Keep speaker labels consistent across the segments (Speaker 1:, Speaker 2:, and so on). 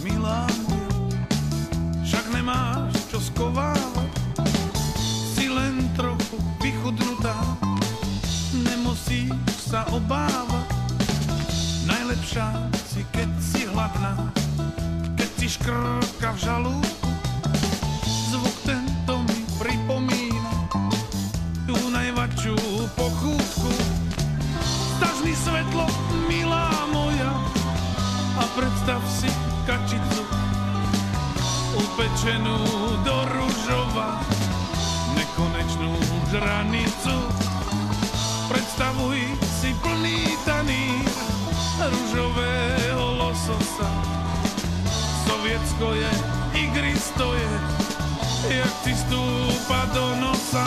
Speaker 1: milá moja, však nemáš čo skovávať, si len trochu vychudnutá, nemusíš sa obávať. Najlepšia si, keď si hladná, keď ti škrka v žalúdku, zvuk tento mi pripomína tú najväčšiu pochútku. Daž mi svetlo, milá moja, a predstav si kačicu upečenú do ružova, nekonečnú žranicu. Predstavuj si plný tanír ružového lososa. Sovietsko je, igristo je, jak ti stúpa do nosa.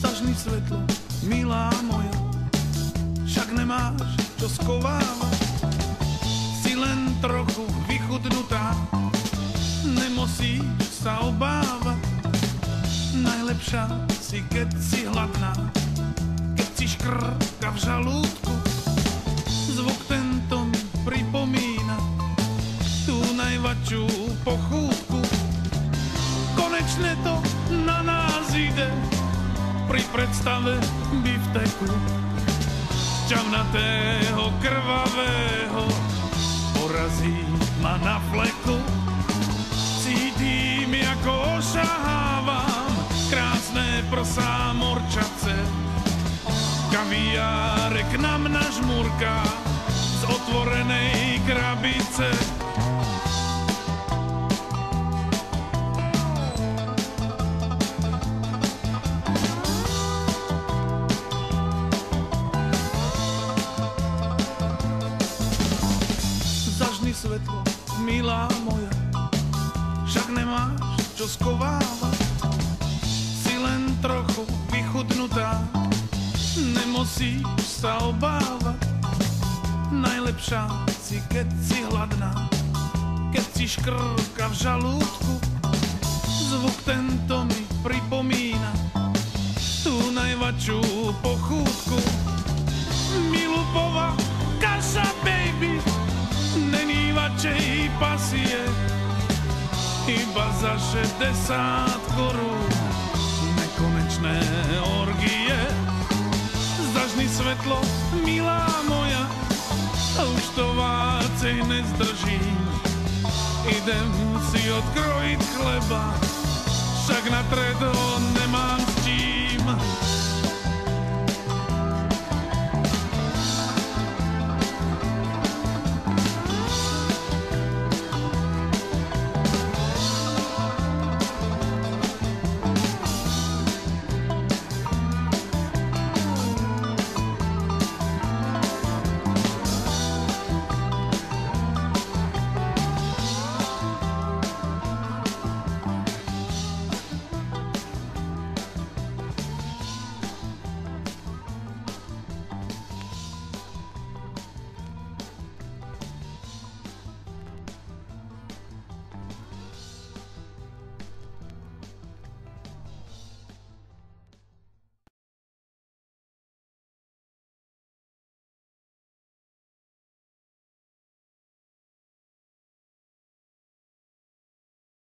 Speaker 1: Zažni svetlo, milá moja, však nemáš čo skovávať, si len trochu vychudnutá, nemusíš sa obávať. Najlepšia si, keď si hladná, keď si škrka v žalúdku, zvuk tento mi pripomína tú najväčšiu pochútku. Konečne to na nás ide pri predstave bifteku šťavnatého, krvavého, porazí ma na fleku. Cítim, ako ošahávam krásne prsá morčace, kaviárek nám nažmurká z otvorenej krabice. Zažni svetlo, milá moja, však nemáš čo skovávať, si len trochu vychudnutá, nemusíš sa obávať. Najlepšia si, keď si hladná, keď si škrka v žalúdku, zvuk tento mi pripomína tú najväčšiu pochútku. Milupova kaša, baby, není vačej pasie, iba za 60 korún nekonečné orgie. Zažni svetlo, milá moja, už to vácej nezdržím, idem si odkrojiť chleba, však na tredo nemám s čím.